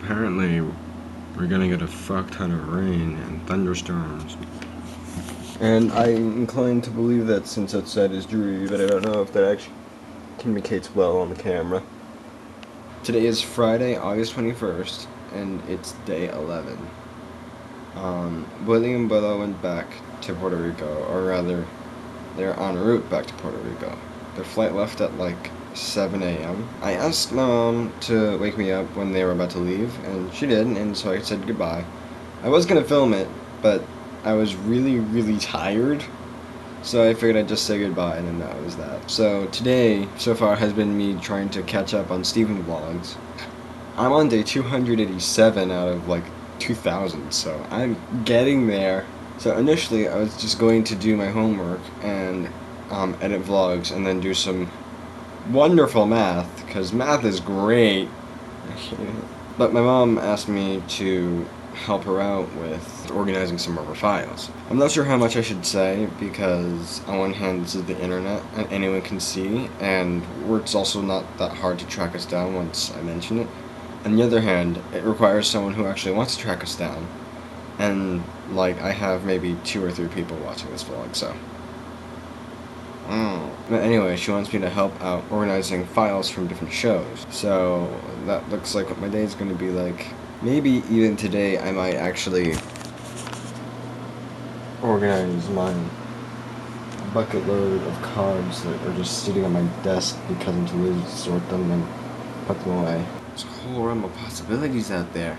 apparently we're gonna get a fuck ton of rain and thunderstorms. And I'm inclined to believe that since outside is dreary, but I don't know if that actually communicates well on the camera. Today is Friday, August 21st, and it's day 11. Willie and Bella went back to Puerto Rico, or rather, they're en route back to Puerto Rico. Their flight left at like 7 a.m. I asked my mom to wake me up when they were about to leave, and she did, and so I said goodbye. I was gonna film it, but I was really tired, so I figured I'd just say goodbye, and then that was that. So today, so far, has been me trying to catch up on Steven vlogs. I'm on day 287 out of like 2,000, so I'm getting there. So initially, I was just going to do my homework and edit vlogs, and then do some wonderful math, because math is great. But my mom asked me to help her out with organizing some of her files. I'm not sure how much I should say, because on one hand this is the internet and anyone can see, and it's also not that hard to track us down once I mention it. On the other hand, it requires someone who actually wants to track us down, and like I have maybe 2 or 3 people watching this vlog, so But anyway, she wants me to help out organizing files from different shows. So that looks like what my day is going to be like. Maybe even today I might actually organize my bucket load of cards that are just sitting on my desk because I'm too lazy to sort them and put them away. There's a whole realm of possibilities out there.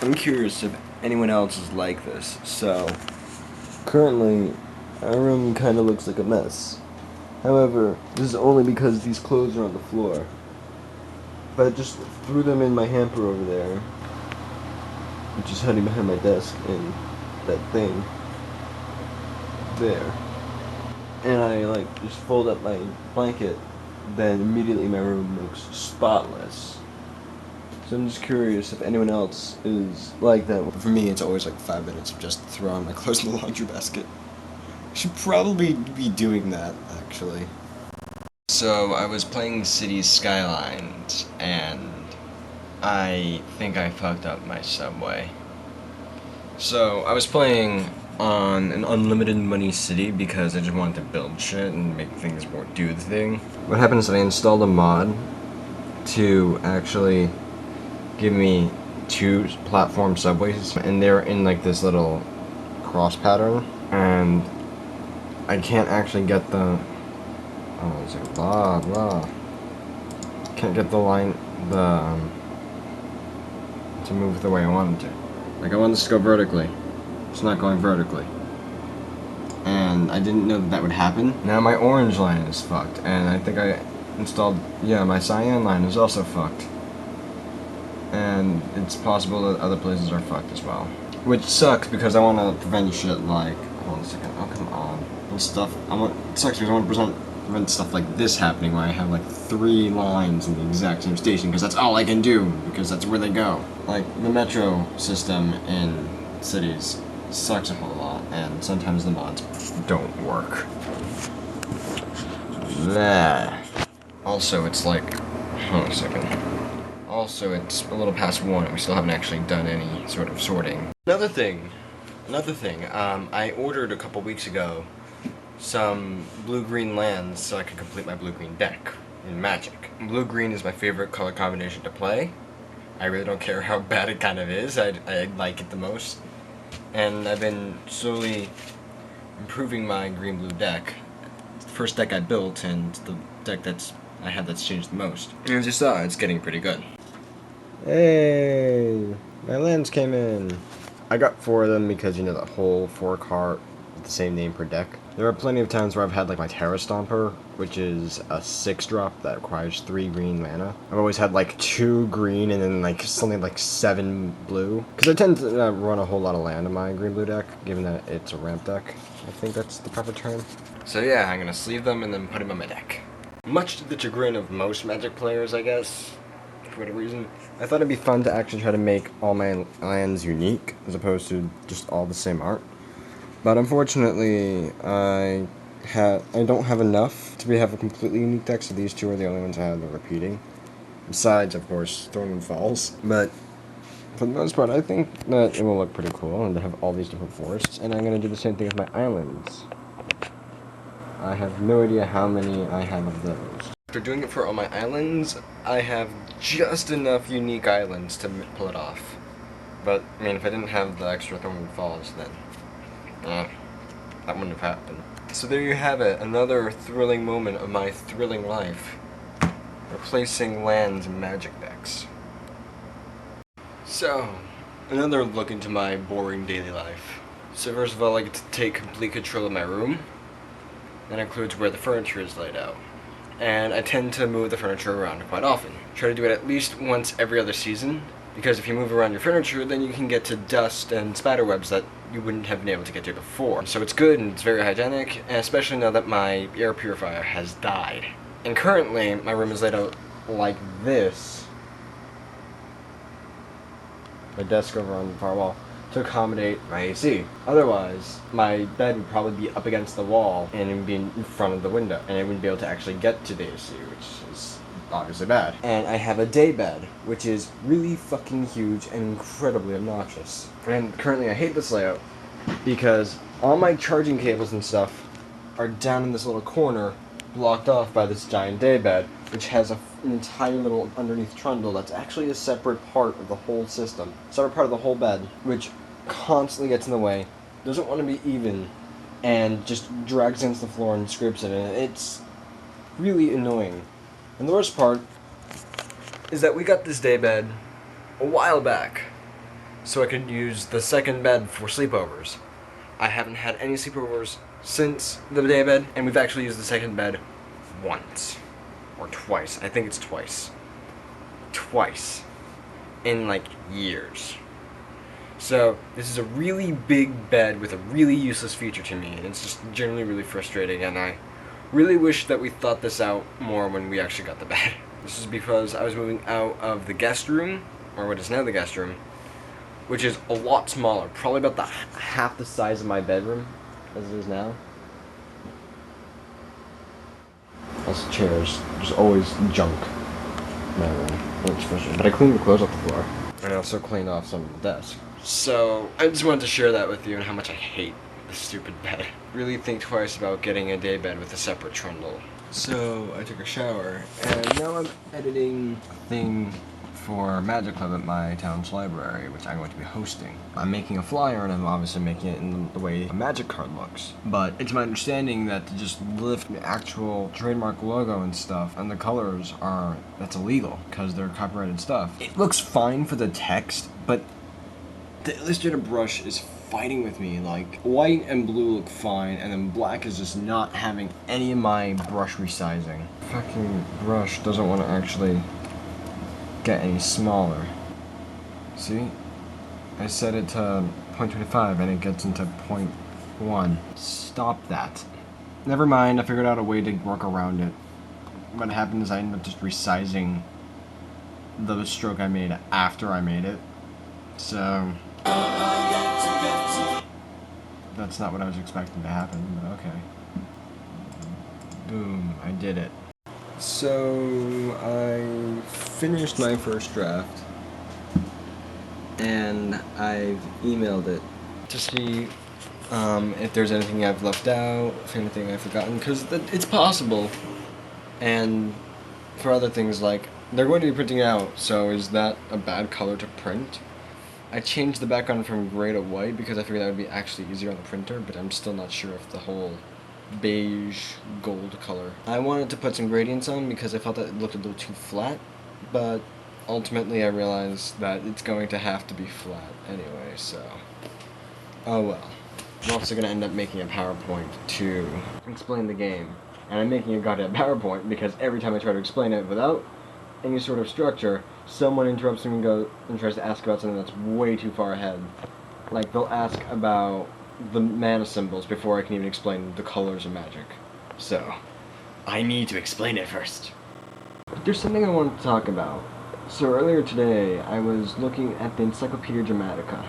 I'm curious if anyone else is like this. So currently, our room kind of looks like a mess. However, this is only because these clothes are on the floor. But I just threw them in my hamper over there, which is hiding behind my desk in that thing there. And I like just fold up my blanket, then immediately my room looks spotless. So I'm just curious if anyone else is like that. For me, it's always like 5 minutes of just throwing my clothes in the laundry basket. Should probably be doing that, actually. So I was playing Cities Skylines, and I think I fucked up my subway. So I was playing on an unlimited money city because I just wanted to build shit and make things more do the thing. What happened is that I installed a mod to actually give me 2 platform subways, and they're in like this little cross pattern, and I can't actually get the it's like blah blah. Can't get the line to move the way I want it to. Like I want this to go vertically. It's not going vertically. And I didn't know that would happen. Now my orange line is fucked, and I think I installed my cyan line is also fucked. And it's possible that other places are fucked as well. Which sucks because I want to prevent shit like hold on a second, oh come on. And stuff it sucks because I want to prevent stuff like this happening where I have like 3 lines in the exact same station, because that's all I can do, because that's where they go. Like the metro system in cities sucks a whole lot, and sometimes the mods don't work. There. Also, it's like hold on a second. Also, it's a little past 1 and we still haven't actually done any sort of sorting. Another thing, I ordered a couple weeks ago some blue-green lands so I could complete my blue-green deck in Magic. Blue-green is my favorite color combination to play. I really don't care how bad it kind of is, I like it the most. And I've been slowly improving my green-blue deck. It's the first deck I built, and the deck that's changed the most. And as you saw, it's getting pretty good. Hey, my lands came in. I got 4 of them because, the whole 4 card with the same name per deck. There are plenty of times where I've had like my Terra Stomper, which is a 6-drop that requires 3 green mana. I've always had like 2 green and then like something like 7 blue. Because I tend to run a whole lot of land in my green-blue deck, given that it's a ramp deck. I think that's the proper term. So yeah, I'm gonna sleeve them and then put them on my deck. Much to the chagrin of most Magic players, I guess. For whatever reason, I thought it'd be fun to actually try to make all my lands unique, as opposed to just all the same art. But unfortunately, I don't have enough to have a completely unique deck, so these 2 are the only ones I have that are repeating. Besides, of course, Thornwood Falls. But for the most part, I think that it will look pretty cool and to have all these different forests. And I'm going to do the same thing with my islands. I have no idea how many I have of those. After doing it for all my islands, I have just enough unique islands to pull it off. But, I mean, if I didn't have the extra Thornwood Falls, then that wouldn't have happened. So there you have it, another thrilling moment of my thrilling life. Replacing lands in magic decks. So, another look into my boring daily life. So first of all, I get to take complete control of my room. That includes where the furniture is laid out. And I tend to move the furniture around quite often. Try to do it at least once every other season, because if you move around your furniture, then you can get to dust and spiderwebs that you wouldn't have been able to get to before. So it's good and it's very hygienic, and especially now that my air purifier has died. And currently, my room is laid out like this. My desk over on the far wall to accommodate my AC. Otherwise, my bed would probably be up against the wall and it would be in front of the window, and I wouldn't be able to actually get to the AC, which is obviously bad. And I have a day bed, which is really fucking huge and incredibly obnoxious. And currently I hate this layout because all my charging cables and stuff are down in this little corner, blocked off by this giant day bed, which has an entire little underneath trundle that's actually a separate part of the whole system, separate part of the whole bed, which constantly gets in the way, doesn't want to be even, and just drags against the floor and scrapes it, and it's really annoying. And the worst part is that we got this day bed a while back, so I could use the second bed for sleepovers. I haven't had any sleepovers since the day bed, and we've actually used the second bed once. Or twice. I think it's twice. Twice. In like years. So this is a really big bed with a really useless feature to me, and it's just generally really frustrating, and I really wish that we thought this out more when we actually got the bed. This is because I was moving out of the guest room, or what is now the guest room, which is a lot smaller, probably about half the size of my bedroom as it is now. Plus chairs, there's always junk in my room, which frustrating. But I cleaned the clothes off the floor, and I also cleaned off some of the desk. So I just wanted to share that with you and how much I hate this stupid bed. Really think twice about getting a day bed with a separate trundle. So I took a shower, and now I'm editing a thing for Magic Club at my town's library, which I'm going to be hosting. I'm making a flyer, and I'm obviously making it in the way a Magic card looks. But it's my understanding that to just lift the actual trademark logo and stuff, and the colors that's illegal, because they're copyrighted stuff. It looks fine for the text, but the Illustrator brush is fighting with me. Like, white and blue look fine, and then black is just not having any of my brush resizing. Fucking brush doesn't want to actually get any smaller. See? I set it to 0.25 and it gets into 0.1. Stop that. Never mind, I figured out a way to work around it. What happened is I ended up just resizing the stroke I made after I made it. So that's not what I was expecting to happen, but okay. Boom, I did it. So I finished my first draft, and I've emailed it to see if there's anything I've left out, if anything I've forgotten, because it's possible. And for other things, like, they're going to be printing out, so is that a bad color to print? I changed the background from gray to white because I figured that would be actually easier on the printer, but I'm still not sure if the whole beige gold color. I wanted to put some gradients on because I felt that it looked a little too flat, but ultimately I realized that it's going to have to be flat anyway, so oh well. I'm also going to end up making a PowerPoint to explain the game, and I'm making a goddamn PowerPoint because every time I try to explain it without any sort of structure, someone interrupts me and tries to ask about something that's way too far ahead. Like, they'll ask about the mana symbols before I can even explain the colors of Magic. So, I need to explain it first. But there's something I wanted to talk about. So earlier today, I was looking at the Encyclopedia Dramatica.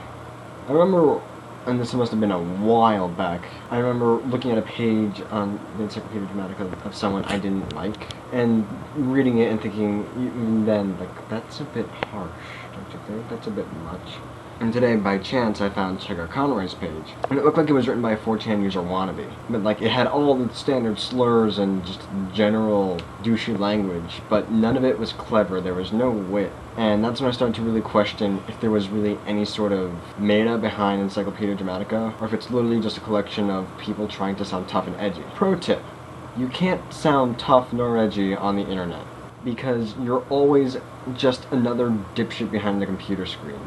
I remember and this must have been a while back, I remember looking at a page on the Encyclopedia Dramatica of someone I didn't like, and reading it and thinking, even then, like, that's a bit harsh, don't you think? That's a bit much. And today, by chance, I found Sugar Conroy's page, and it looked like it was written by a 4chan user wannabe. But, like, it had all the standard slurs and just general douchey language, but none of it was clever. There was no wit. And that's when I started to really question if there was really any sort of meta behind Encyclopedia Dramatica, or if it's literally just a collection of people trying to sound tough and edgy. Pro tip: you can't sound tough nor edgy on the internet, because you're always just another dipshit behind the computer screen.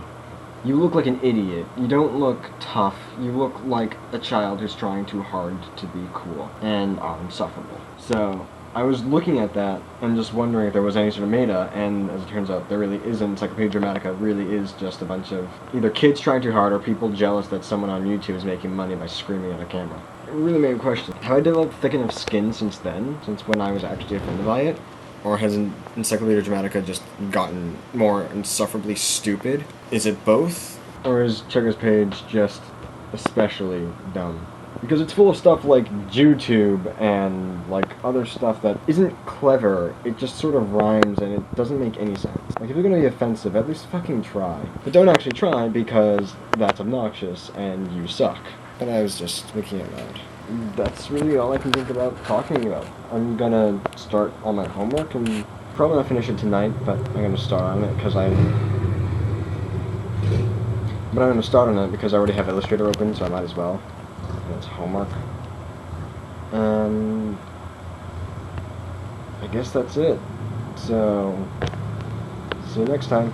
You look like an idiot. You don't look tough. You look like a child who's trying too hard to be cool and are insufferable. So I was looking at that and just wondering if there was any sort of meta, and as it turns out, there really isn't. Encyclopedia Dramatica really is just a bunch of either kids trying too hard or people jealous that someone on YouTube is making money by screaming at a camera. It really made me question, have I developed thick enough skin since then, since when I was actually offended by it? Or has Encyclopedia Dramatica just gotten more insufferably stupid? Is it both? Or is Chugga's page just especially dumb? Because it's full of stuff like JewTube and like other stuff that isn't clever, it just sort of rhymes and it doesn't make any sense. Like, if you're gonna be offensive, at least fucking try. But don't actually try, because that's obnoxious and you suck. But I was just thinking out loud. That's really all I can think about talking about. I'm gonna start all my homework and probably not finish it tonight, but I'm gonna start on it because I'm gonna start on it because I already have Illustrator open, so I might as well. And it's homework. I guess that's it. So, see you next time.